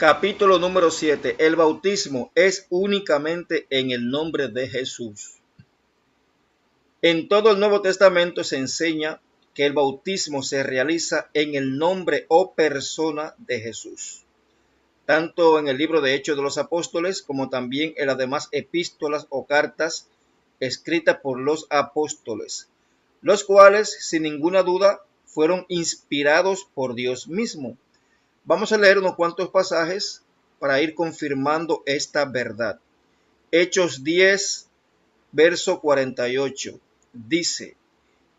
Capítulo número 7. El bautismo es únicamente en el nombre de Jesús. En todo el Nuevo Testamento se enseña que el bautismo se realiza en el nombre o persona de Jesús, tanto en el libro de Hechos de los Apóstoles como también en las demás epístolas o cartas escritas por los apóstoles, los cuales, sin ninguna duda, fueron inspirados por Dios mismo. Vamos a leer unos cuantos pasajes para ir confirmando esta verdad. Hechos 10, verso 48, dice: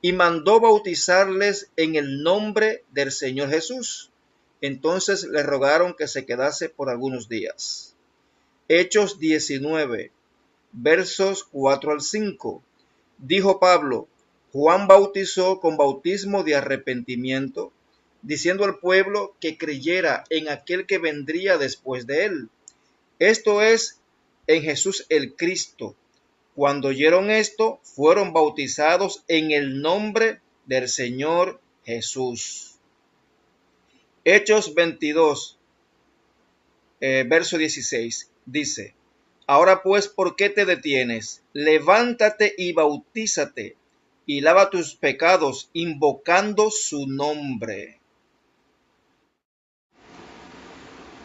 y mandó bautizarles en el nombre del Señor Jesús. Entonces le rogaron que se quedase por algunos días. Hechos 19, versos 4 al 5. Dijo Pablo: Juan bautizó con bautismo de arrepentimiento, diciendo al pueblo que creyera en aquel que vendría después de él, esto es, en Jesús el Cristo. Cuando oyeron esto, fueron bautizados en el nombre del Señor Jesús. Hechos 22, verso 16, dice: ahora pues, ¿por qué te detienes? Levántate y bautízate, y lava tus pecados, invocando su nombre.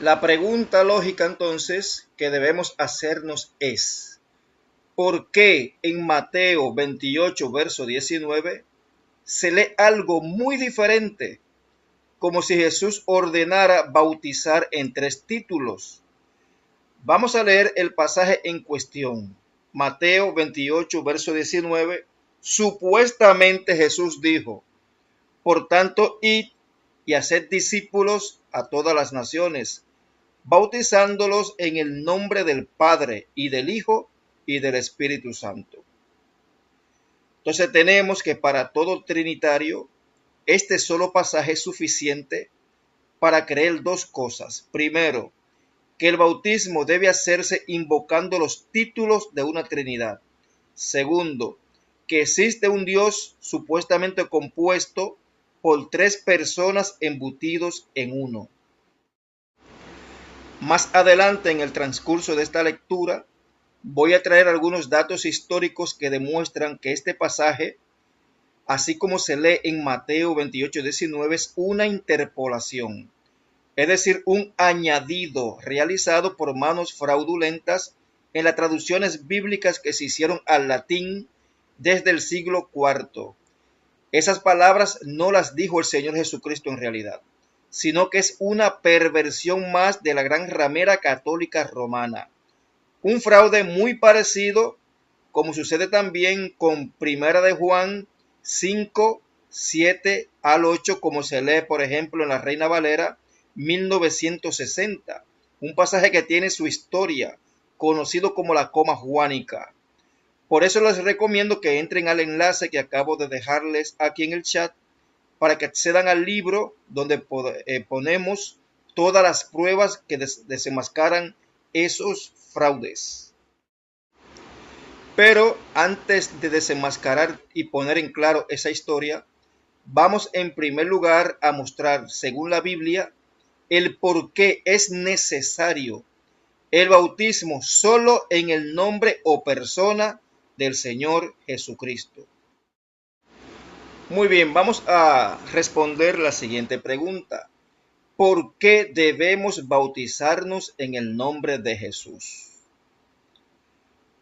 La pregunta lógica entonces que debemos hacernos es: ¿por qué en Mateo 28, verso 19, se lee algo muy diferente, como si Jesús ordenara bautizar en 3 títulos? Vamos a leer el pasaje en cuestión. Mateo 28, verso 19, supuestamente Jesús dijo: por tanto, id y haced discípulos a todas las naciones, bautizándolos en el nombre del Padre y del Hijo y del Espíritu Santo. Entonces tenemos que para todo trinitario, este solo pasaje es suficiente para creer 2 cosas. Primero, que el bautismo debe hacerse invocando los títulos de una Trinidad. Segundo, que existe un Dios supuestamente compuesto por 3 personas embutidos en uno. Más adelante en el transcurso de esta lectura, voy a traer algunos datos históricos que demuestran que este pasaje, así como se lee en Mateo 28, 19, es una interpolación, es decir, un añadido realizado por manos fraudulentas en las traducciones bíblicas que se hicieron al latín desde el siglo IV. Esas palabras no las dijo el Señor Jesucristo en realidad, sino que es una perversión más de la gran ramera católica romana. Un fraude muy parecido, como sucede también con Primera de Juan 5, 7 al 8, como se lee, por ejemplo, en la Reina Valera 1960, un pasaje que tiene su historia, conocido como la coma juánica. Por eso les recomiendo que entren al enlace que acabo de dejarles aquí en el chat, para que accedan al libro donde ponemos todas las pruebas que desenmascaran esos fraudes. Pero antes de desenmascarar y poner en claro esa historia, vamos en primer lugar a mostrar, según la Biblia, el por qué es necesario el bautismo solo en el nombre o persona del Señor Jesucristo. Muy bien, vamos a responder la siguiente pregunta: ¿por qué debemos bautizarnos en el nombre de Jesús?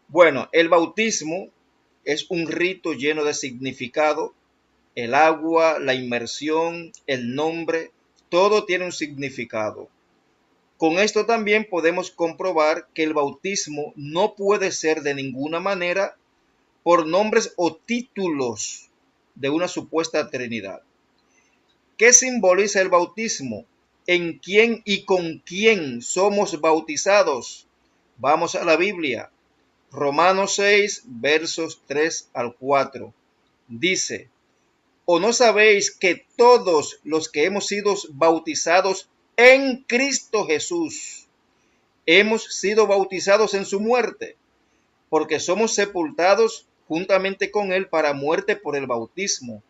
Bueno, el bautismo es un rito lleno de significado. El agua, la inmersión, el nombre, todo tiene un significado. Con esto también podemos comprobar que el bautismo no puede ser de ninguna manera por nombres o títulos de una supuesta Trinidad. ¿Qué simboliza el bautismo? ¿En quién y con quién somos bautizados? Vamos a la Biblia. Romanos 6, versos 3 al 4. Dice: ¿o no sabéis que todos los que hemos sido bautizados en Cristo Jesús, hemos sido bautizados en su muerte? Porque somos sepultados juntamente con él para muerte por el bautismo,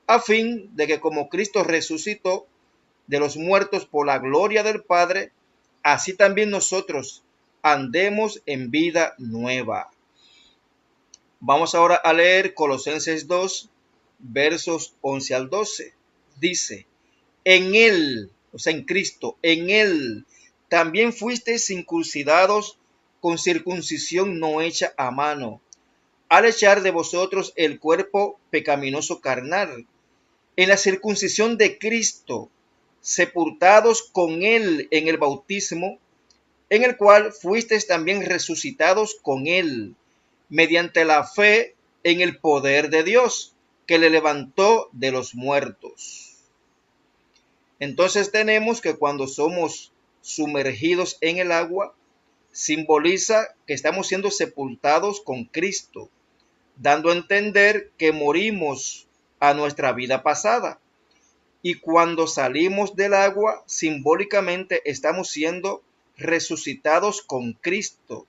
a fin de que como Cristo resucitó de los muertos por la gloria del Padre, así también nosotros andemos en vida nueva. Vamos ahora a leer Colosenses 2, versos 11 al 12. Dice, en Él, o sea, en Cristo, en Él también fuisteis circuncidados con circuncisión no hecha a mano, al echar de vosotros el cuerpo pecaminoso carnal, en la circuncisión de Cristo, sepultados con Él en el bautismo, en el cual fuisteis también resucitados con Él, mediante la fe en el poder de Dios, que le levantó de los muertos. Entonces tenemos que cuando somos sumergidos en el agua, simboliza que estamos siendo sepultados con Cristo, dando a entender que morimos a nuestra vida pasada. Y cuando salimos del agua, simbólicamente estamos siendo resucitados con Cristo,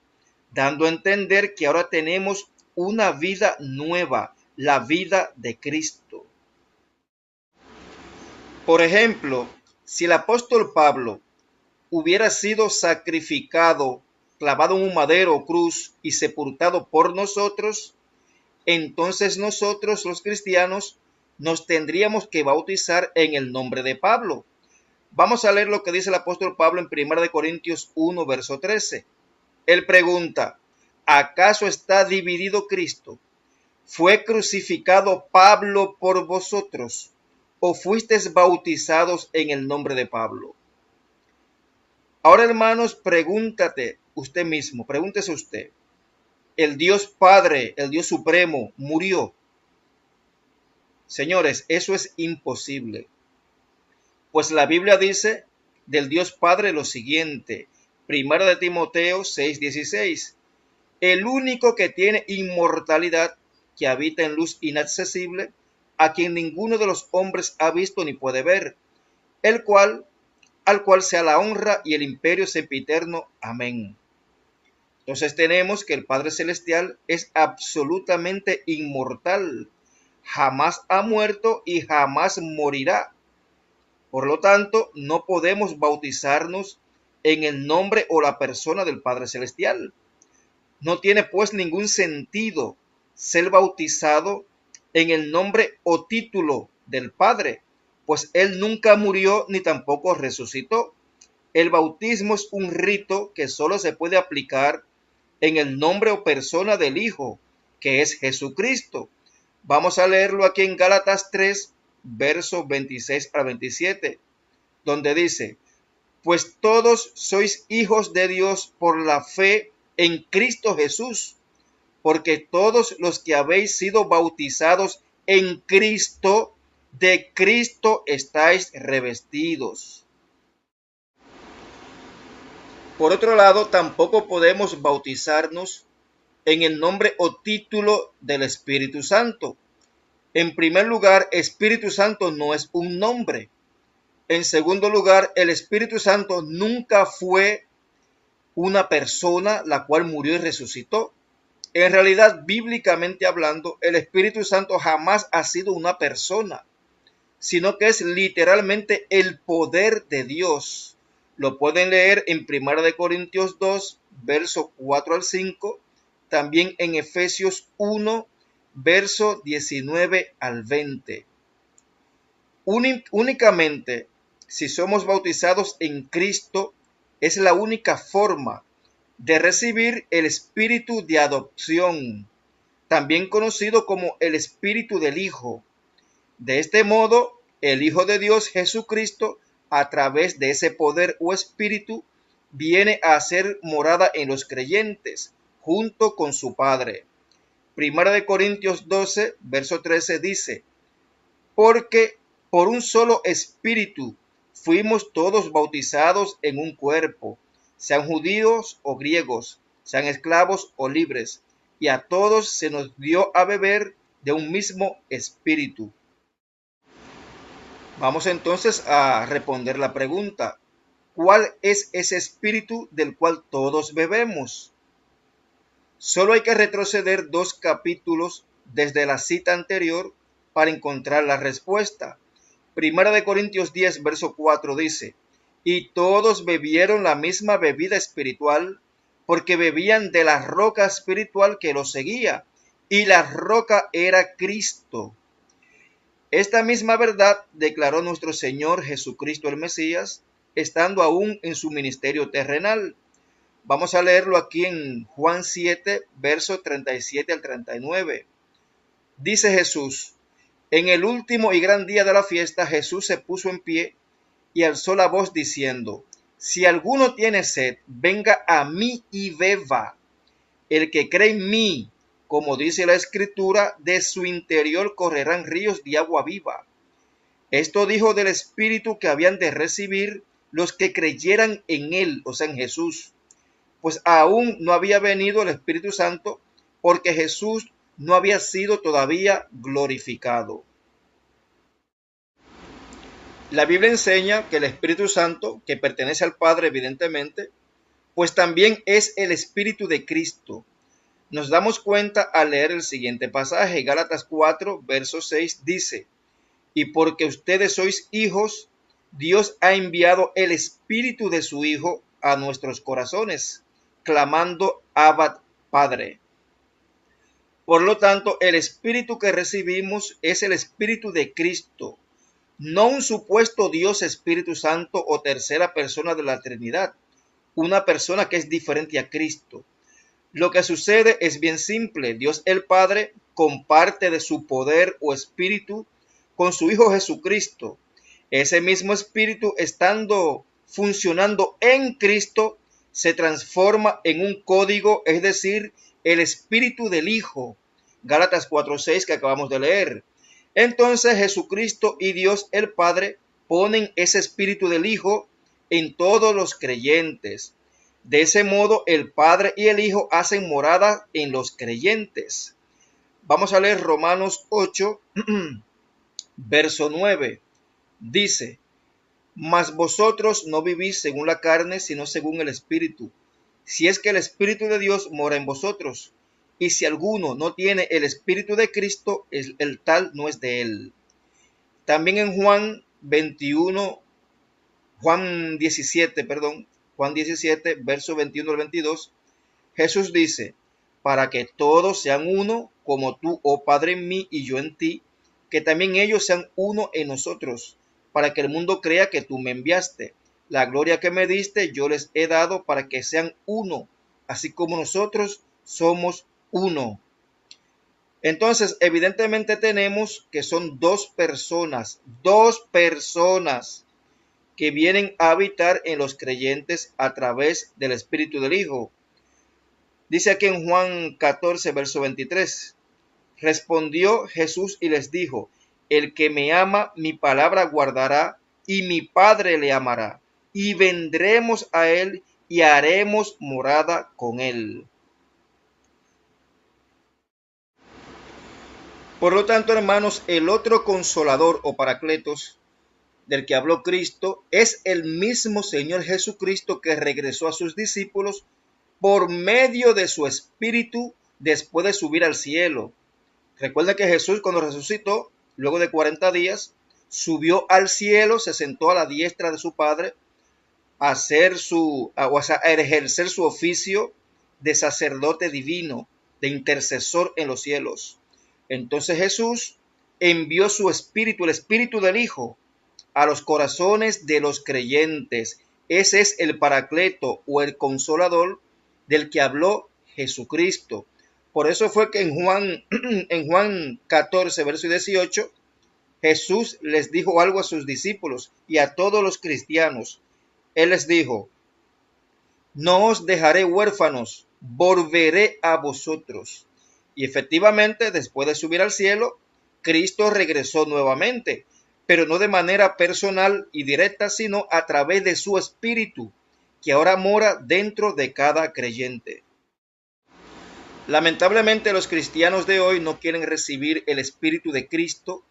dando a entender que ahora tenemos una vida nueva, la vida de Cristo. Por ejemplo, si el apóstol Pablo hubiera sido sacrificado, clavado en un madero o cruz y sepultado por nosotros, entonces nosotros los cristianos nos tendríamos que bautizar en el nombre de Pablo. Vamos a leer lo que dice el apóstol Pablo en 1 Corintios 1, verso 13. Él pregunta, ¿acaso está dividido Cristo? ¿Fue crucificado Pablo por vosotros? ¿O fuisteis bautizados en el nombre de Pablo? Ahora, hermanos, pregúntese usted, ¿el Dios Padre, el Dios Supremo, murió? Señores, eso es imposible. Pues la Biblia dice del Dios Padre lo siguiente, 1 Timoteo 6:16, el único que tiene inmortalidad, que habita en luz inaccesible, a quien ninguno de los hombres ha visto ni puede ver, al cual sea la honra y el imperio sempiterno. Amén. Entonces tenemos que el Padre Celestial es absolutamente inmortal, jamás ha muerto y jamás morirá. Por lo tanto, no podemos bautizarnos en el nombre o la persona del Padre Celestial. No tiene pues ningún sentido ser bautizado en el nombre o título del Padre, pues Él nunca murió ni tampoco resucitó. El bautismo es un rito que solo se puede aplicar en el nombre o persona del Hijo, que es Jesucristo. Vamos a leerlo aquí en Gálatas 3, versos 26 a 27, donde dice, pues todos sois hijos de Dios por la fe en Cristo Jesús, porque todos los que habéis sido bautizados en Cristo, de Cristo estáis revestidos. Por otro lado, tampoco podemos bautizarnos en el nombre o título del Espíritu Santo. En primer lugar, Espíritu Santo no es un nombre. En segundo lugar, el Espíritu Santo nunca fue una persona la cual murió y resucitó. En realidad, bíblicamente hablando, el Espíritu Santo jamás ha sido una persona, sino que es literalmente el poder de Dios. Lo pueden leer en 1 Corintios 2, verso 4 al 5, también en Efesios 1, verso 19 al 20. Únicamente si somos bautizados en Cristo, es la única forma de recibir el espíritu de adopción, también conocido como el espíritu del Hijo. De este modo, el Hijo de Dios Jesucristo, a través de ese poder o espíritu, viene a hacer morada en los creyentes, junto con su Padre. 1 Corintios 12, verso 13 dice, porque por un solo espíritu fuimos todos bautizados en un cuerpo, sean judíos o griegos, sean esclavos o libres, y a todos se nos dio a beber de un mismo espíritu. Vamos entonces a responder la pregunta, ¿cuál es ese espíritu del cual todos bebemos? Solo hay que retroceder 2 capítulos desde la cita anterior para encontrar la respuesta. 1 Corintios 10, verso 4 dice, y todos bebieron la misma bebida espiritual, porque bebían de la roca espiritual que los seguía, y la roca era Cristo. Esta misma verdad declaró nuestro Señor Jesucristo el Mesías, estando aún en su ministerio terrenal. Vamos a leerlo aquí en Juan 7, versos 37 al 39. Dice Jesús: en el último y gran día de la fiesta, Jesús se puso en pie y alzó la voz diciendo: si alguno tiene sed, venga a mí y beba. El que cree en mí, como dice la Escritura, de su interior correrán ríos de agua viva. Esto dijo del Espíritu que habían de recibir los que creyeran en él, o sea, en Jesús, pues aún no había venido el Espíritu Santo, porque Jesús no había sido todavía glorificado. La Biblia enseña que el Espíritu Santo, que pertenece al Padre evidentemente, pues también es el Espíritu de Cristo. Nos damos cuenta al leer el siguiente pasaje. Gálatas 4, verso 6 dice: y porque ustedes sois hijos, Dios ha enviado el Espíritu de su Hijo a nuestros corazones, clamando: Abba, Padre. Por lo tanto, el Espíritu que recibimos es el Espíritu de Cristo, no un supuesto Dios Espíritu Santo o tercera persona de la Trinidad, una persona que es diferente a Cristo. Lo que sucede es bien simple. Dios el Padre comparte de su poder o espíritu con su Hijo Jesucristo. Ese mismo espíritu, estando funcionando en Cristo, se transforma en un código, es decir, el espíritu del Hijo. Gálatas 4:6 que acabamos de leer. Entonces Jesucristo y Dios el Padre ponen ese espíritu del Hijo en todos los creyentes. De ese modo, el Padre y el Hijo hacen morada en los creyentes. Vamos a leer Romanos 8, verso 9. Dice: mas vosotros no vivís según la carne, sino según el Espíritu, si es que el Espíritu de Dios mora en vosotros. Y si alguno no tiene el Espíritu de Cristo, el tal no es de él. También en Juan 17, verso 21 al 22, Jesús dice: para que todos sean uno, como tú, oh Padre, en mí y yo en ti, que también ellos sean uno en nosotros, para que el mundo crea que tú me enviaste. La gloria que me diste yo les he dado, para que sean uno, así como nosotros somos uno. Entonces, evidentemente tenemos que son dos personas que vienen a habitar en los creyentes a través del Espíritu del Hijo. Dice aquí en Juan 14, verso 23, respondió Jesús y les dijo: el que me ama, mi palabra guardará, y mi Padre le amará, y vendremos a él y haremos morada con él. Por lo tanto, hermanos, el otro consolador o paracletos del que habló Cristo es el mismo Señor Jesucristo, que regresó a sus discípulos por medio de su Espíritu después de subir al cielo. Recuerda que Jesús, cuando resucitó, luego de 40 días, subió al cielo, se sentó a la diestra de su Padre a ejercer su oficio de sacerdote divino, de intercesor en los cielos. Entonces Jesús envió su Espíritu, el Espíritu del Hijo, a los corazones de los creyentes. Ese es el paracleto o el consolador del que habló Jesucristo. Por eso fue que en Juan 14, verso 18, Jesús les dijo algo a sus discípulos y a todos los cristianos. Él les dijo: no os dejaré huérfanos, volveré a vosotros. Y efectivamente, después de subir al cielo, Cristo regresó nuevamente, pero no de manera personal y directa, sino a través de su Espíritu, que ahora mora dentro de cada creyente. Lamentablemente, los cristianos de hoy no quieren recibir el Espíritu de Cristo,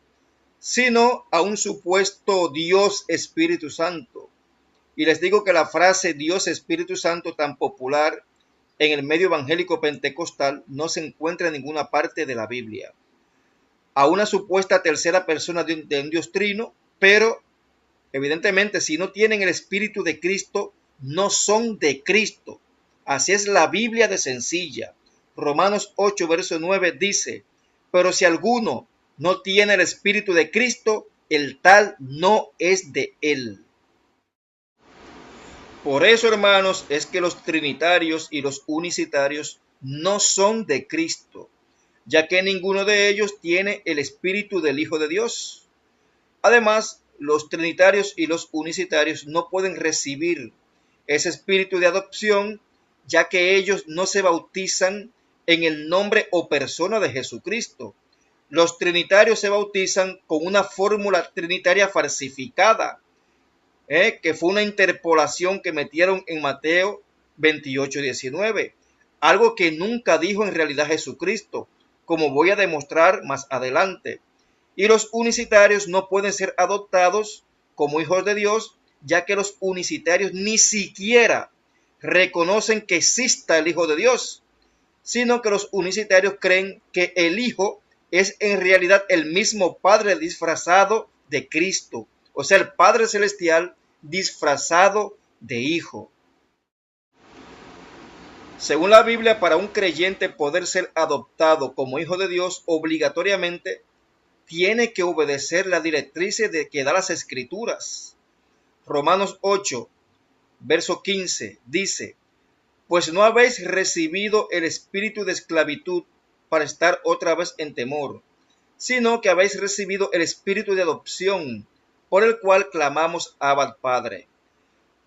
sino a un supuesto Dios Espíritu Santo. Y les digo que la frase Dios Espíritu Santo, tan popular en el medio evangélico pentecostal, no se encuentra en ninguna parte de la Biblia. A una supuesta tercera persona de un Dios trino, pero Evidentemente, si no tienen el Espíritu de Cristo, no son de Cristo. Así es la Biblia de sencilla. Romanos 8, verso 9 dice, pero si alguno no tiene el Espíritu de Cristo, el tal no es de él. Por eso, hermanos, es que los trinitarios y los unicitarios no son de Cristo, ya que ninguno de ellos tiene el Espíritu del Hijo de Dios. Además, los trinitarios y los unicitarios no pueden recibir ese espíritu de adopción, ya que ellos no se bautizan en el nombre o persona de Jesucristo. Los trinitarios se bautizan con una fórmula trinitaria falsificada, que fue una interpolación que metieron en Mateo 28:19, algo que nunca dijo en realidad Jesucristo, como voy a demostrar más adelante. Y los unicitarios no pueden ser adoptados como hijos de Dios, ya que los unicitarios ni siquiera reconocen que exista el Hijo de Dios, sino que los unicitarios creen que el Hijo es en realidad el mismo Padre disfrazado de Cristo, o sea, el Padre Celestial disfrazado de Hijo. Según la Biblia, para un creyente poder ser adoptado como hijo de Dios, obligatoriamente tiene que obedecer las directrices que da las Escrituras. Romanos 8, verso 15, dice, pues no habéis recibido el espíritu de esclavitud para estar otra vez en temor, sino que habéis recibido el espíritu de adopción, por el cual clamamos Abba Padre.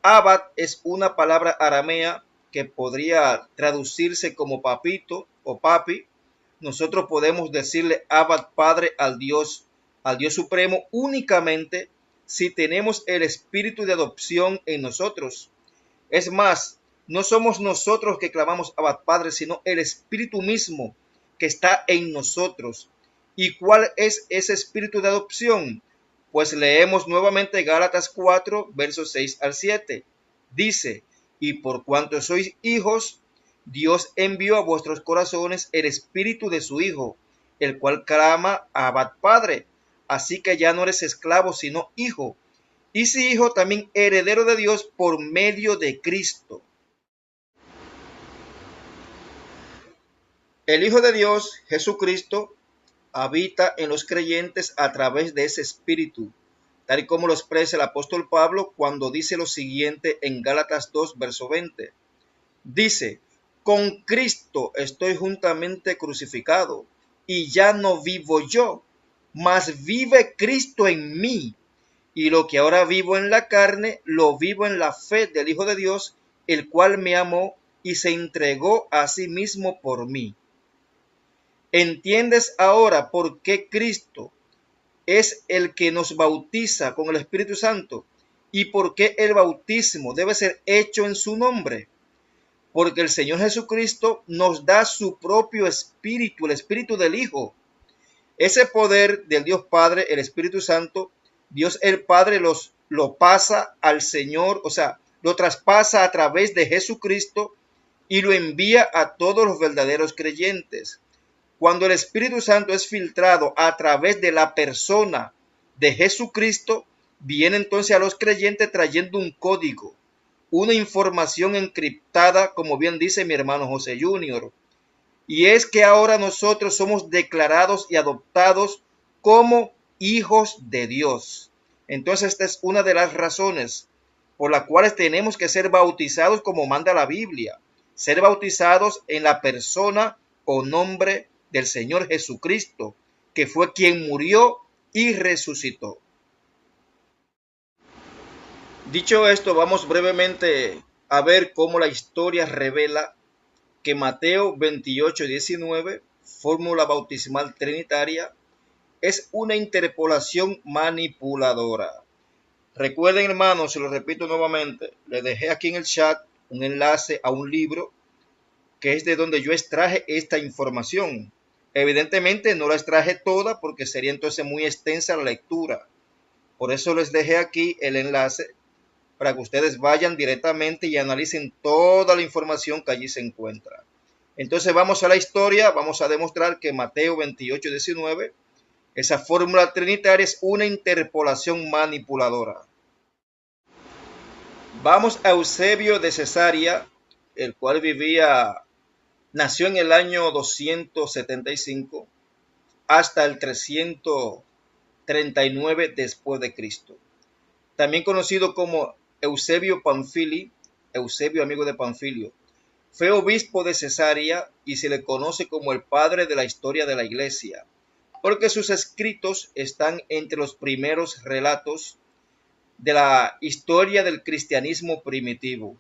Abba es una palabra aramea que podría traducirse como papito o papi. Nosotros podemos decirle Abba Padre al Dios Supremo únicamente si tenemos el espíritu de adopción en nosotros. Es más, no somos nosotros que clamamos Abba Padre, sino el Espíritu mismo que está en nosotros. ¿Y cuál es ese espíritu de adopción? Pues leemos nuevamente Gálatas 4, versos 6 al 7. Dice, y por cuanto sois hijos, Dios envió a vuestros corazones el espíritu de su Hijo, el cual clama Abba Padre. Así que ya no eres esclavo, sino hijo. Y si hijo, también heredero de Dios por medio de Cristo. El Hijo de Dios, Jesucristo, habita en los creyentes a través de ese espíritu, tal y como lo expresa el apóstol Pablo cuando dice lo siguiente en Gálatas 2, verso 20. Dice, con Cristo estoy juntamente crucificado, y ya no vivo yo, mas vive Cristo en mí. Y lo que ahora vivo en la carne, lo vivo en la fe del Hijo de Dios, el cual me amó y se entregó a sí mismo por mí. ¿Entiendes ahora por qué Cristo es el que nos bautiza con el Espíritu Santo y por qué el bautismo debe ser hecho en su nombre? Porque el Señor Jesucristo nos da su propio Espíritu, el Espíritu del Hijo. Ese poder del Dios Padre, el Espíritu Santo, Dios el Padre lo pasa al Señor, o sea, lo traspasa a través de Jesucristo y lo envía a todos los verdaderos creyentes. Cuando el Espíritu Santo es filtrado a través de la persona de Jesucristo, viene entonces a los creyentes trayendo un código, una información encriptada, como bien dice mi hermano José Junior. Y es que ahora nosotros somos declarados y adoptados como hijos de Dios. Entonces esta es una de las razones por las cuales tenemos que ser bautizados como manda la Biblia. Ser bautizados en la persona o nombre del Señor Jesucristo, que fue quien murió y resucitó. Dicho esto, vamos brevemente a ver cómo la historia revela que Mateo 28:19, fórmula bautismal trinitaria, es una interpolación manipuladora. Recuerden, hermanos, se lo repito nuevamente, les dejé aquí en el chat un enlace a un libro que es de donde yo extraje esta información. Evidentemente no la extraje toda porque sería entonces muy extensa la lectura. Por eso les dejé aquí el enlace para que ustedes vayan directamente y analicen toda la información que allí se encuentra. Entonces vamos a la historia, vamos a demostrar que Mateo 28:19, esa fórmula trinitaria es una interpolación manipuladora. Vamos a Eusebio de Cesarea, el cual nació en el año 275 hasta el 339 después de Cristo. También conocido como Eusebio Panfili, Eusebio amigo de Panfilio. Fue obispo de Cesarea y se le conoce como el padre de la historia de la iglesia, porque sus escritos están entre los primeros relatos de la historia del cristianismo primitivo.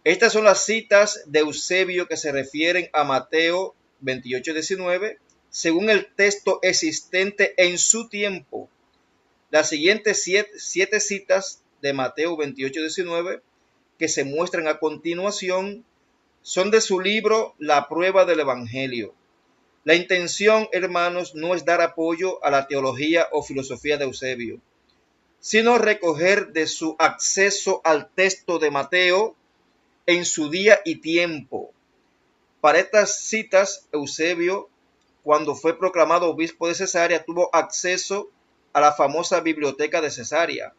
Estas son las citas de Eusebio que se refieren a Mateo 28:19, según el texto existente en su tiempo. Las siguientes siete citas de Mateo 28:19 que se muestran a continuación son de su libro La prueba del Evangelio. La intención, hermanos, no es dar apoyo a la teología o filosofía de Eusebio, sino recoger de su acceso al texto de Mateo en su día y tiempo. Para estas citas, Eusebio, cuando fue proclamado obispo de Cesarea, tuvo acceso a la famosa biblioteca de Cesarea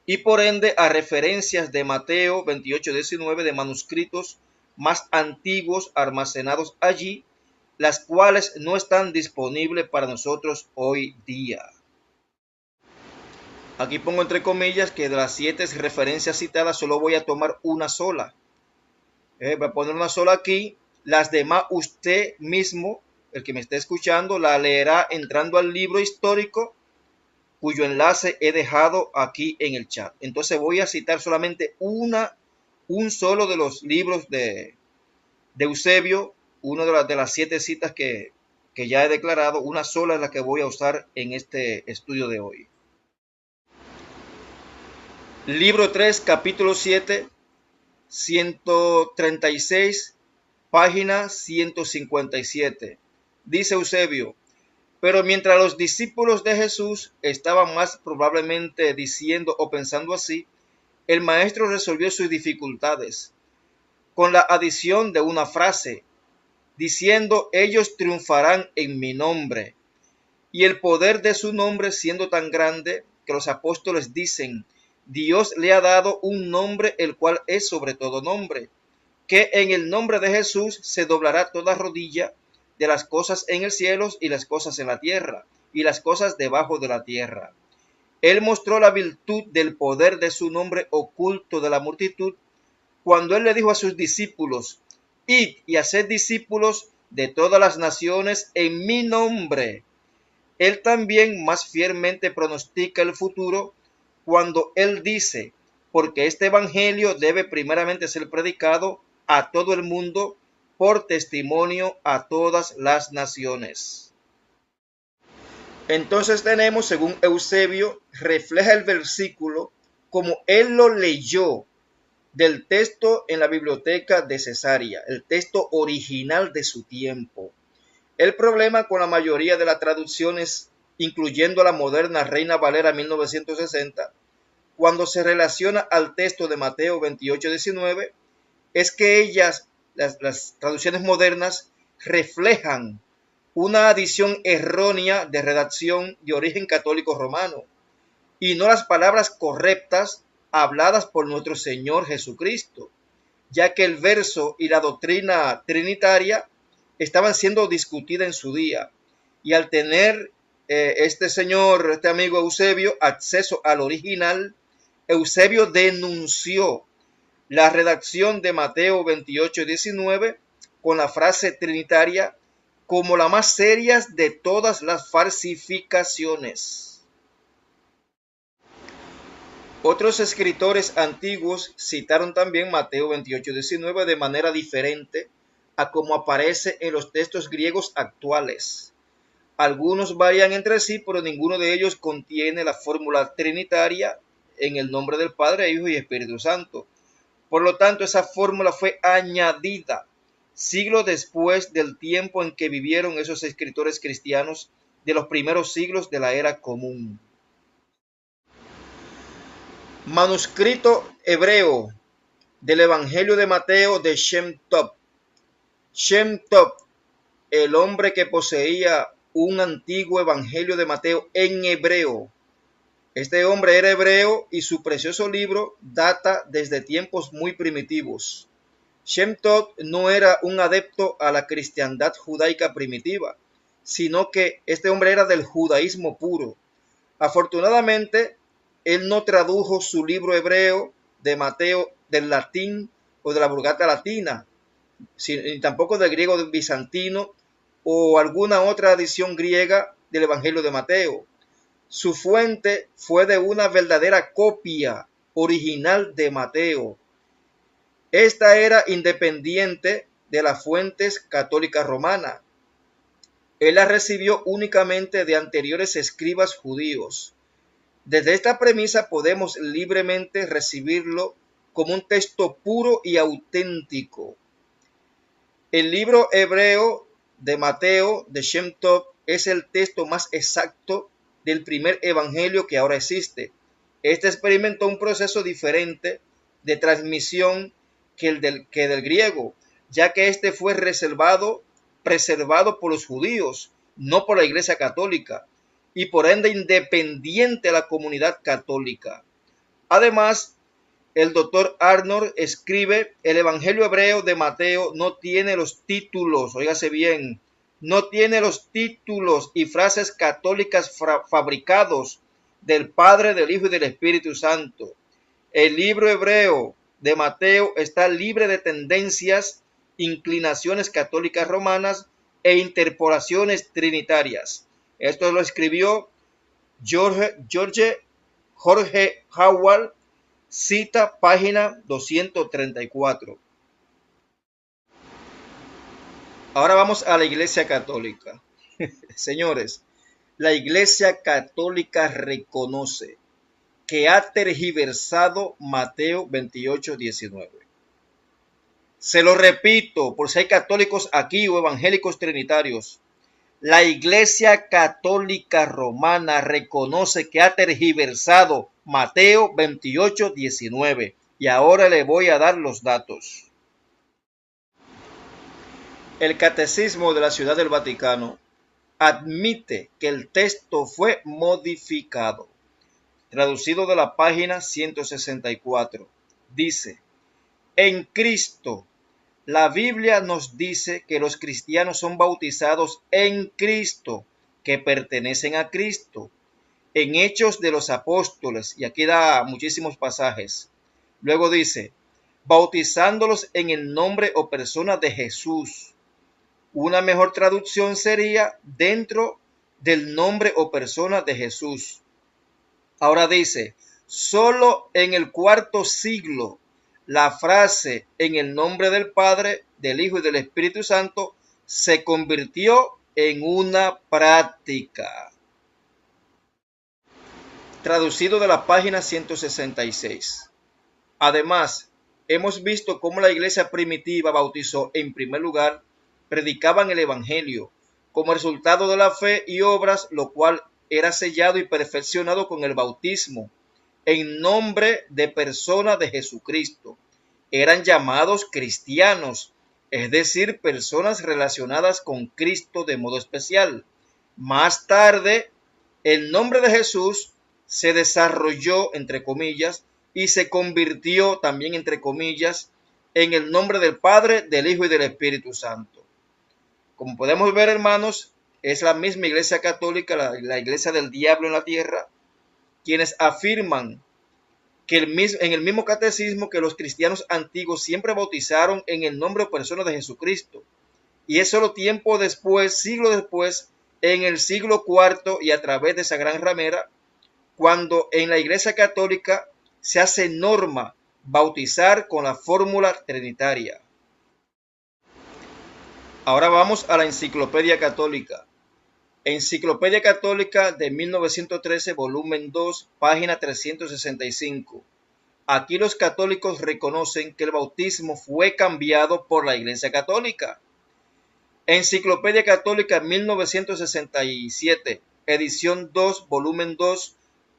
y por ende a referencias de Mateo 28:19 de manuscritos más antiguos almacenados allí, las cuales no están disponibles para nosotros hoy día. Aquí pongo entre comillas que de las 7 referencias citadas solo voy a tomar una sola. Voy a poner una sola aquí. Las demás usted mismo, el que me esté escuchando, la leerá entrando al libro histórico cuyo enlace he dejado aquí en el chat. Entonces voy a citar solamente un solo de los libros de Eusebio, una de las 7 citas que ya he declarado, una sola es la que voy a usar en este estudio de hoy. Libro 3, capítulo 7, 136, página 157. Dice Eusebio: pero mientras los discípulos de Jesús estaban más probablemente diciendo o pensando así, el maestro resolvió sus dificultades con la adición de una frase, diciendo: ellos triunfarán en mi nombre. Y el poder de su nombre siendo tan grande que los apóstoles dicen: Dios le ha dado un nombre el cual es sobre todo nombre, que en el nombre de Jesús se doblará toda rodilla de las cosas en el cielo y las cosas en la tierra y las cosas debajo de la tierra. Él mostró la virtud del poder de su nombre oculto de la multitud cuando él le dijo a sus discípulos: id y haced discípulos de todas las naciones en mi nombre. Él también más fielmente pronostica el futuro cuando él dice: porque este evangelio debe primeramente ser predicado a todo el mundo por testimonio a todas las naciones. Entonces tenemos, según Eusebio, refleja el versículo como él lo leyó del texto en la biblioteca de Cesarea, el texto original de su tiempo. El problema con la mayoría de las traducciones, incluyendo la moderna Reina Valera 1960, cuando se relaciona al texto de Mateo 28:19, es que ellas, las traducciones modernas, reflejan una adición errónea de redacción de origen católico romano y no las palabras correctas habladas por nuestro Señor Jesucristo, ya que el verso y la doctrina trinitaria estaban siendo discutidas en su día, y al tener este amigo Eusebio, acceso al original, Eusebio denunció la redacción de Mateo 28:19 con la frase trinitaria como la más seria de todas las falsificaciones. Otros escritores antiguos citaron también Mateo 28:19 de manera diferente a como aparece en los textos griegos actuales. Algunos varían entre sí, pero ninguno de ellos contiene la fórmula trinitaria en el nombre del Padre, Hijo y Espíritu Santo. Por lo tanto, esa fórmula fue añadida siglos después del tiempo en que vivieron esos escritores cristianos de los primeros siglos de la era común. Manuscrito hebreo del Evangelio de Mateo de Shem Tov. Shem Tov, el hombre que poseía un antiguo Evangelio de Mateo en hebreo, Este hombre era hebreo y su precioso libro data desde tiempos muy primitivos. Shem Tov no era un adepto a la cristiandad judaica primitiva, sino que este hombre era del judaísmo puro. Afortunadamente, él no tradujo su libro hebreo de Mateo del latín o de la Vulgata latina, ni tampoco del griego bizantino o alguna otra edición griega del Evangelio de Mateo. Su fuente fue de una verdadera copia original de Mateo. Esta era independiente de las fuentes católicas romanas. Él la recibió únicamente de anteriores escribas judíos. Desde esta premisa podemos libremente recibirlo como un texto puro y auténtico. El libro hebreo de Mateo de Shem Tov es el texto más exacto del primer evangelio que ahora existe. Este experimentó un proceso diferente de transmisión que del griego, ya que este fue preservado por los judíos, no por la Iglesia Católica, y por ende independiente de la comunidad católica. Además, el doctor Arnold escribe: el Evangelio hebreo de Mateo no tiene los títulos, óigase bien, no tiene los títulos y frases católicas fabricados del Padre, del Hijo y del Espíritu Santo. El libro hebreo de Mateo está libre de tendencias, inclinaciones católicas romanas e interpolaciones trinitarias. Esto lo escribió George Howard, cita página 234. Ahora vamos a la Iglesia Católica. Señores, la Iglesia Católica reconoce que ha tergiversado Mateo 28:19. Se lo repito, por si hay católicos aquí o evangélicos trinitarios. La Iglesia Católica Romana reconoce que ha tergiversado Mateo 28:19. Y ahora le voy a dar los datos. El Catecismo de la Ciudad del Vaticano admite que el texto fue modificado. Traducido de la página 164. Dice: en Cristo. La Biblia nos dice que los cristianos son bautizados en Cristo, que pertenecen a Cristo. En Hechos de los Apóstoles, y aquí da muchísimos pasajes. Luego dice: bautizándolos en el nombre o persona de Jesús. Una mejor traducción sería: dentro del nombre o persona de Jesús. Ahora dice: solo en el cuarto siglo la frase en el nombre del Padre, del Hijo y del Espíritu Santo se convirtió en una práctica. Traducido de la página 166. Además, hemos visto cómo la iglesia primitiva bautizó en primer lugar, predicaban el Evangelio como resultado de la fe y obras, lo cual era sellado y perfeccionado con el bautismo en nombre de persona de Jesucristo. Eran llamados cristianos, es decir, personas relacionadas con Cristo de modo especial. Más tarde, el nombre de Jesús se desarrolló, entre comillas, y se convirtió también, entre comillas, en el nombre del Padre, del Hijo y del Espíritu Santo. Como podemos ver, hermanos, es la misma Iglesia Católica, la iglesia del diablo en la tierra, quienes afirman que en el mismo catecismo que los cristianos antiguos siempre bautizaron en el nombre o persona de Jesucristo. Y es solo tiempo después, siglo después, en el siglo IV y a través de esa gran ramera, cuando en la Iglesia Católica se hace norma bautizar con la fórmula trinitaria. Ahora vamos a la Enciclopedia Católica. Enciclopedia Católica de 1913, volumen 2, página 365. Aquí los católicos reconocen que el bautismo fue cambiado por la Iglesia Católica. Enciclopedia Católica 1967, edición 2, volumen 2,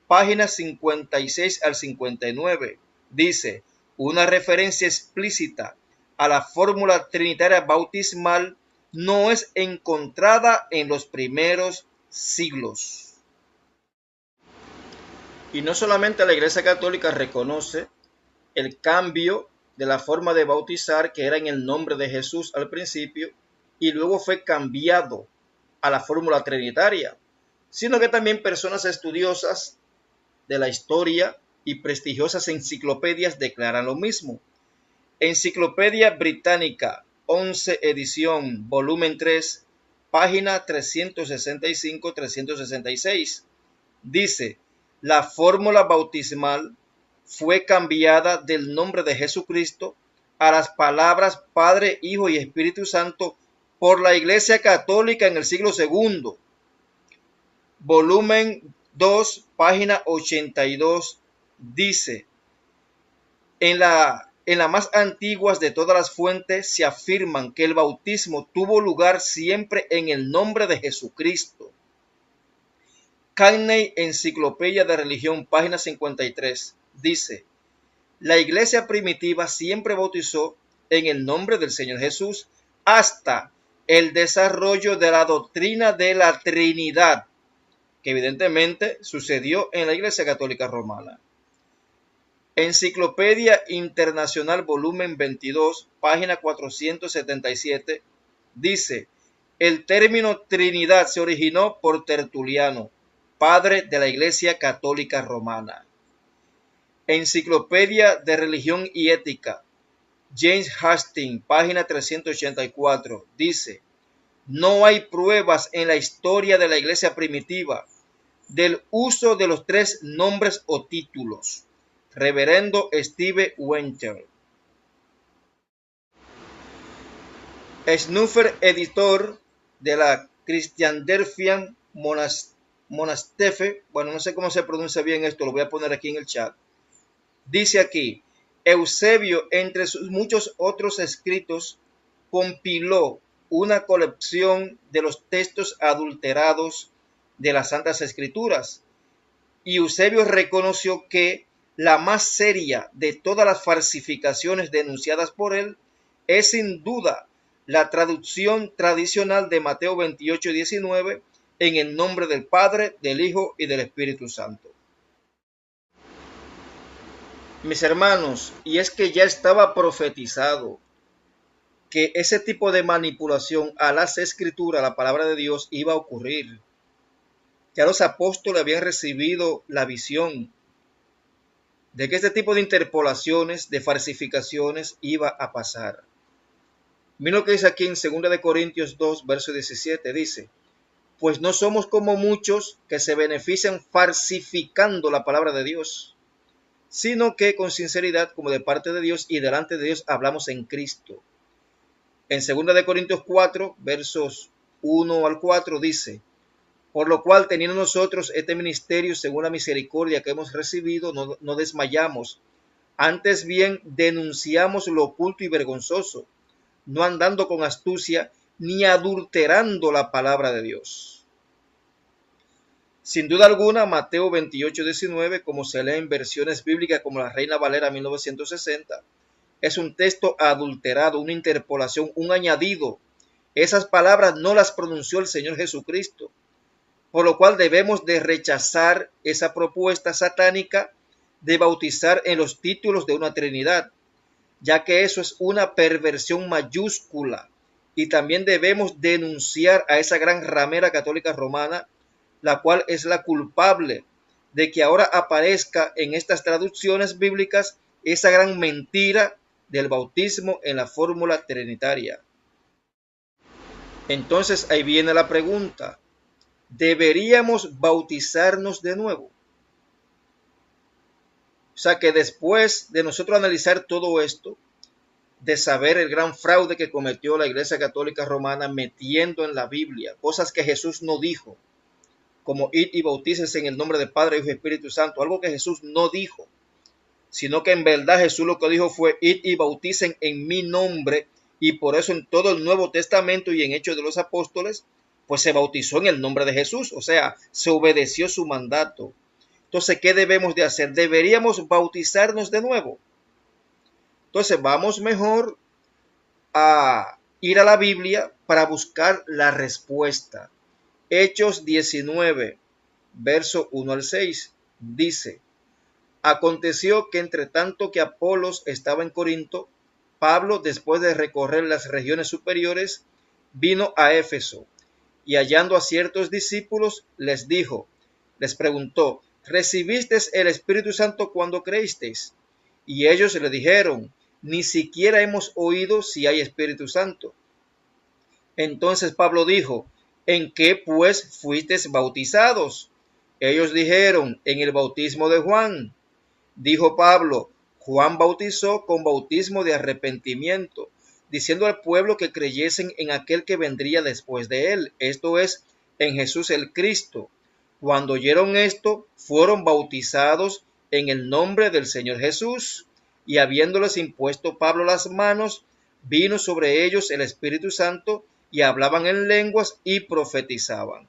páginas 56 al 59. Dice: una referencia explícita a la fórmula trinitaria bautismal no es encontrada en los primeros siglos. Y no solamente la Iglesia Católica reconoce el cambio de la forma de bautizar, que era en el nombre de Jesús al principio, y luego fue cambiado a la fórmula trinitaria, sino que también personas estudiosas de la historia y prestigiosas enciclopedias declaran lo mismo. Enciclopedia Británica, 11 edición, volumen 3, página 365-366, dice: la fórmula bautismal fue cambiada del nombre de Jesucristo a las palabras Padre, Hijo y Espíritu Santo por la Iglesia Católica en el siglo II. Volumen 2, página 82, dice: en las más antiguas de todas las fuentes se afirman que el bautismo tuvo lugar siempre en el nombre de Jesucristo. Cagney, Enciclopedia de Religión, página 53, dice: la iglesia primitiva siempre bautizó en el nombre del Señor Jesús hasta el desarrollo de la doctrina de la Trinidad, que evidentemente sucedió en la Iglesia Católica Romana. Enciclopedia Internacional, volumen 22, página 477, dice: el término Trinidad se originó por Tertuliano, padre de la Iglesia Católica Romana. Enciclopedia de Religión y Ética, James Hastings, página 384, dice: no hay pruebas en la historia de la Iglesia primitiva del uso de los tres nombres o títulos. Reverendo Steve Winter. Snuffer, editor de la Christianerfian Monastefe, bueno, no sé cómo se pronuncia bien esto, lo voy a poner aquí en el chat. Dice aquí: Eusebio, entre sus muchos otros escritos, compiló una colección de los textos adulterados de las Santas Escrituras. Y Eusebio reconoció que la más seria de todas las falsificaciones denunciadas por él es sin duda la traducción tradicional de Mateo 28:19 en el nombre del Padre, del Hijo y del Espíritu Santo. Mis hermanos, y es que ya estaba profetizado que ese tipo de manipulación a las escrituras, a la palabra de Dios, iba a ocurrir. Ya los apóstoles habían recibido la visión de que este tipo de interpolaciones, de falsificaciones, iba a pasar. Miren lo que dice aquí en 2 Corintios 2, verso 17, dice: pues no somos como muchos que se benefician falsificando la palabra de Dios, sino que con sinceridad, como de parte de Dios y delante de Dios, hablamos en Cristo. En 2 Corintios 4, versos 1 al 4, dice: por lo cual, teniendo nosotros este ministerio según la misericordia que hemos recibido, no desmayamos. Antes bien, denunciamos lo oculto y vergonzoso, no andando con astucia, ni adulterando la palabra de Dios. Sin duda alguna, Mateo 28:19, como se lee en versiones bíblicas como la Reina Valera 1960, es un texto adulterado, una interpolación, un añadido. Esas palabras no las pronunció el Señor Jesucristo. Por lo cual debemos de rechazar esa propuesta satánica de bautizar en los títulos de una Trinidad, ya que eso es una perversión mayúscula. Y también debemos denunciar a esa gran ramera católica romana, la cual es la culpable de que ahora aparezca en estas traducciones bíblicas esa gran mentira del bautismo en la fórmula trinitaria. Entonces ahí viene la pregunta: ¿deberíamos bautizarnos de nuevo? O sea que después de nosotros analizar todo esto, de saber el gran fraude que cometió la Iglesia Católica Romana metiendo en la Biblia cosas que Jesús no dijo, como id y bautícense en el nombre del Padre, Hijo y Espíritu Santo, algo que Jesús no dijo, sino que en verdad Jesús lo que dijo fue: id y bauticen en mi nombre, y por eso en todo el Nuevo Testamento y en Hechos de los Apóstoles, pues se bautizó en el nombre de Jesús, o sea, se obedeció su mandato. Entonces, ¿qué debemos de hacer? ¿Deberíamos bautizarnos de nuevo? Entonces, vamos mejor a ir a la Biblia para buscar la respuesta. Hechos 19, verso 1 al 6, dice: aconteció que entre tanto que Apolos estaba en Corinto, Pablo, después de recorrer las regiones superiores, vino a Éfeso, y hallando a ciertos discípulos, les preguntó: ¿recibisteis el Espíritu Santo cuando creísteis? Y ellos le dijeron: ni siquiera hemos oído si hay Espíritu Santo. Entonces Pablo dijo: ¿en qué pues fuisteis bautizados? Ellos dijeron: en el bautismo de Juan. Dijo Pablo: Juan bautizó con bautismo de arrepentimiento, diciendo al pueblo que creyesen en aquel que vendría después de él, esto es, en Jesús el Cristo. Cuando oyeron esto, fueron bautizados en el nombre del Señor Jesús, y habiéndoles impuesto Pablo las manos, vino sobre ellos el Espíritu Santo, y hablaban en lenguas y profetizaban.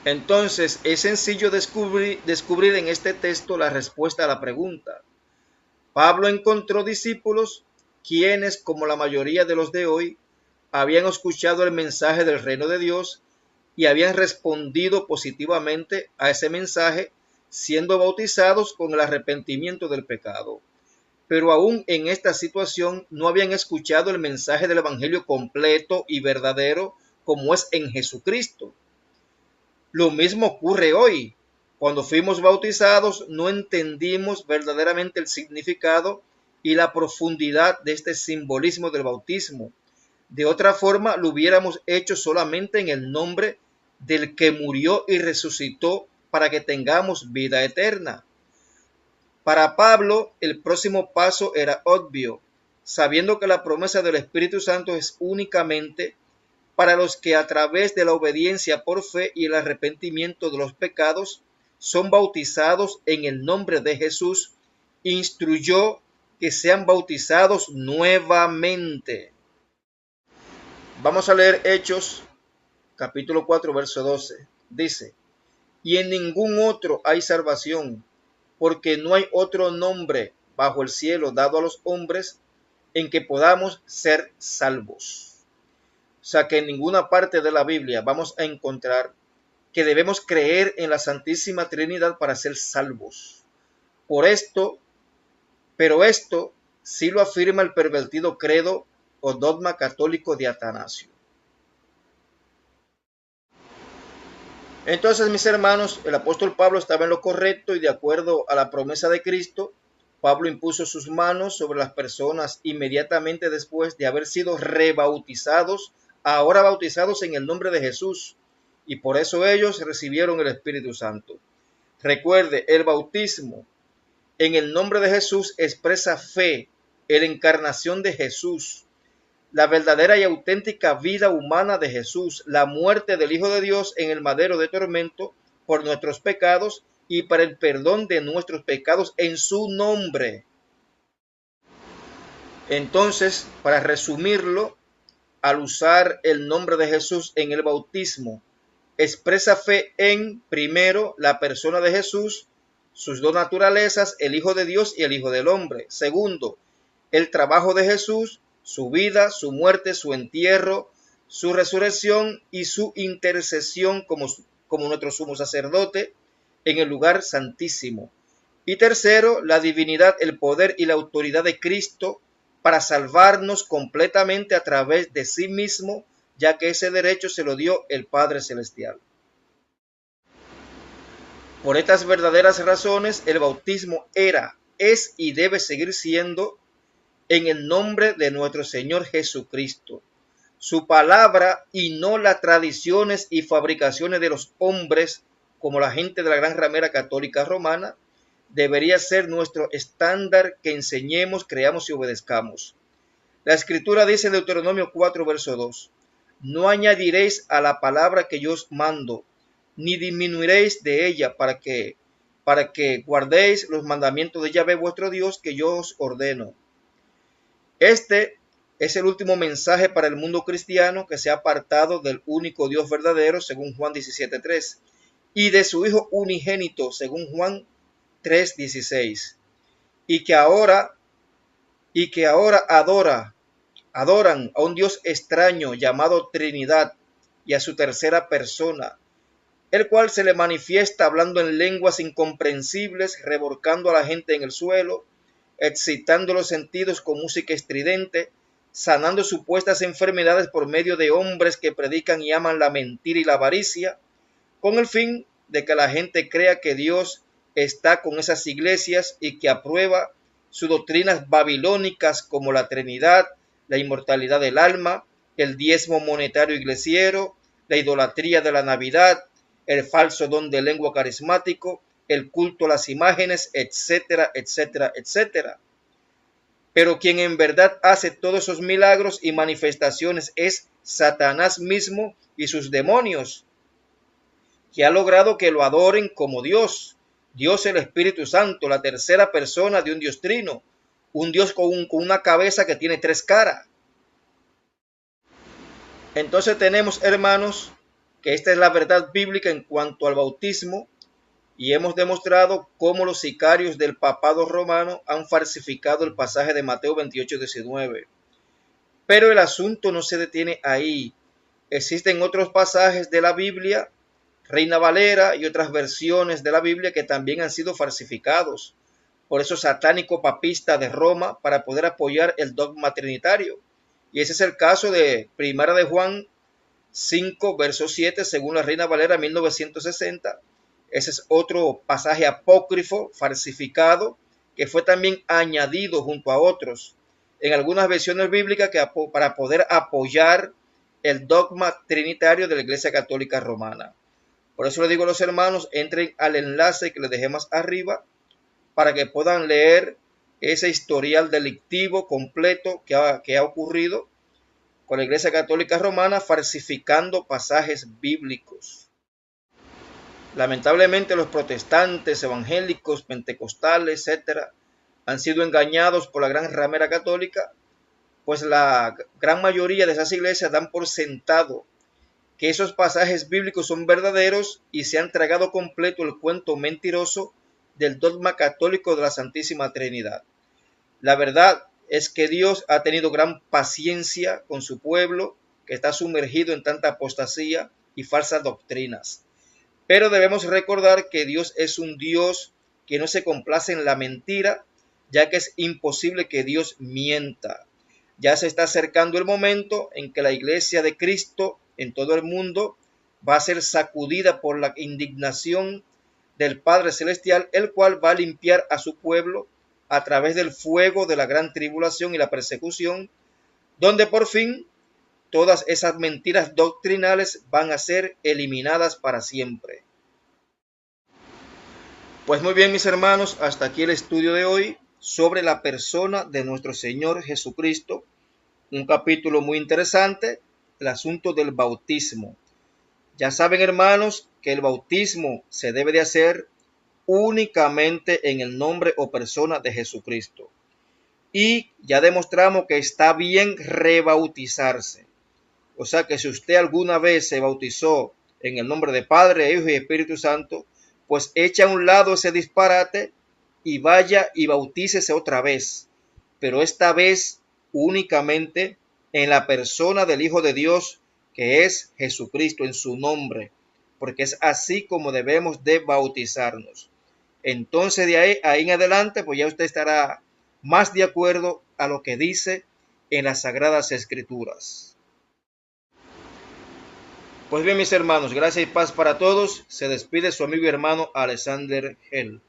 Entonces es sencillo descubrir en este texto la respuesta a la pregunta. Pablo encontró discípulos quienes, como la mayoría de los de hoy, habían escuchado el mensaje del reino de Dios y habían respondido positivamente a ese mensaje, siendo bautizados con el arrepentimiento del pecado. Pero aún en esta situación no habían escuchado el mensaje del evangelio completo y verdadero como es en Jesucristo. Lo mismo ocurre hoy. Cuando fuimos bautizados no entendimos verdaderamente el significado y la profundidad de este simbolismo del bautismo. De otra forma, lo hubiéramos hecho solamente en el nombre del que murió y resucitó para que tengamos vida eterna. Para Pablo, el próximo paso era obvio, sabiendo que la promesa del Espíritu Santo es únicamente para los que a través de la obediencia por fe y el arrepentimiento de los pecados son bautizados en el nombre de Jesús, instruyó que sean bautizados nuevamente. Vamos a leer Hechos, capítulo 4, verso 12. Dice: y en ningún otro hay salvación, porque no hay otro nombre bajo el cielo dado a los hombres en que podamos ser salvos. O sea que en ninguna parte de la Biblia vamos a encontrar que debemos creer en la Santísima Trinidad para ser salvos. Pero esto sí lo afirma el pervertido credo o dogma católico de Atanasio. Entonces, mis hermanos, el apóstol Pablo estaba en lo correcto y de acuerdo a la promesa de Cristo, Pablo impuso sus manos sobre las personas inmediatamente después de haber sido rebautizados, ahora bautizados en el nombre de Jesús, y por eso ellos recibieron el Espíritu Santo. Recuerde, el bautismo en el nombre de Jesús expresa fe en la encarnación de Jesús, la verdadera y auténtica vida humana de Jesús, la muerte del Hijo de Dios en el madero de tormento por nuestros pecados y para el perdón de nuestros pecados en su nombre. Entonces, para resumirlo, al usar el nombre de Jesús en el bautismo, expresa fe en, primero, la persona de Jesús, sus dos naturalezas, el Hijo de Dios y el Hijo del Hombre. Segundo, el trabajo de Jesús, su vida, su muerte, su entierro, su resurrección y su intercesión como nuestro sumo sacerdote en el lugar santísimo. Y tercero, la divinidad, el poder y la autoridad de Cristo para salvarnos completamente a través de sí mismo, ya que ese derecho se lo dio el Padre Celestial. Por estas verdaderas razones, el bautismo era, es y debe seguir siendo en el nombre de nuestro Señor Jesucristo, su palabra y no las tradiciones y fabricaciones de los hombres, como la gente de la Gran Ramera Católica Romana, debería ser nuestro estándar que enseñemos, creamos y obedezcamos. La Escritura dice en Deuteronomio 4, verso 2, no añadiréis a la palabra que yo os mando, ni disminuiréis de ella para que guardéis los mandamientos de Yahvé vuestro Dios que yo os ordeno. Este es el último mensaje para el mundo cristiano que se ha apartado del único Dios verdadero, según Juan 17:3, y de su Hijo unigénito, según Juan 3:16, y que ahora adoran a un Dios extraño llamado Trinidad y a su tercera persona, el cual se le manifiesta hablando en lenguas incomprensibles, revolcando a la gente en el suelo, excitando los sentidos con música estridente, sanando supuestas enfermedades por medio de hombres que predican y aman la mentira y la avaricia, con el fin de que la gente crea que Dios está con esas iglesias y que aprueba sus doctrinas babilónicas como la Trinidad, la inmortalidad del alma, el diezmo monetario iglesiero, la idolatría de la Navidad, el falso don de lengua carismático, el culto a las imágenes, etcétera, etcétera, etcétera. Pero quien en verdad hace todos esos milagros y manifestaciones es Satanás mismo y sus demonios, que ha logrado que lo adoren como Dios. Dios el Espíritu Santo, la tercera persona de un Dios trino, un Dios con una cabeza que tiene tres caras. Entonces tenemos, hermanos, que esta es la verdad bíblica en cuanto al bautismo, y hemos demostrado cómo los sicarios del papado romano han falsificado el pasaje de Mateo 28:19. Pero el asunto no se detiene ahí. Existen otros pasajes de la Biblia, Reina Valera y otras versiones de la Biblia que también han sido falsificados por esos satánicos papistas de Roma para poder apoyar el dogma trinitario. Y ese es el caso de Primera de Juan 5, verso 7, según la Reina Valera 1960. Ese es otro pasaje apócrifo, falsificado, que fue también añadido junto a otros en algunas versiones bíblicas para poder apoyar el dogma trinitario de la Iglesia Católica Romana. Por eso le digo a los hermanos, entren al enlace que les dejé más arriba para que puedan leer ese historial delictivo completo que ha ocurrido con la Iglesia Católica Romana falsificando pasajes bíblicos. Lamentablemente los protestantes, evangélicos, pentecostales, etcétera, han sido engañados por la gran ramera católica, pues la gran mayoría de esas iglesias dan por sentado que esos pasajes bíblicos son verdaderos y se han tragado completo el cuento mentiroso del dogma católico de la Santísima Trinidad. La verdad es que Dios ha tenido gran paciencia con su pueblo, que está sumergido en tanta apostasía y falsas doctrinas. Pero debemos recordar que Dios es un Dios que no se complace en la mentira, ya que es imposible que Dios mienta. Ya se está acercando el momento en que la iglesia de Cristo en todo el mundo va a ser sacudida por la indignación del Padre Celestial, el cual va a limpiar a su pueblo a través del fuego de la gran tribulación y la persecución, donde por fin todas esas mentiras doctrinales van a ser eliminadas para siempre. Pues muy bien, mis hermanos, hasta aquí el estudio de hoy sobre la persona de nuestro Señor Jesucristo. Un capítulo muy interesante, el asunto del bautismo. Ya saben, hermanos, que el bautismo se debe de hacer únicamente en el nombre o persona de Jesucristo. Y ya demostramos que está bien rebautizarse. O sea que si usted alguna vez se bautizó en el nombre de Padre, Hijo y Espíritu Santo, pues echa a un lado ese disparate y vaya y bautícese otra vez. Pero esta vez únicamente en la persona del Hijo de Dios, que es Jesucristo, en su nombre, porque es así como debemos de bautizarnos. Entonces de ahí en adelante, pues ya usted estará más de acuerdo a lo que dice en las Sagradas Escrituras. Pues bien, mis hermanos, gracias y paz para todos. Se despide su amigo y hermano Alexander Hell.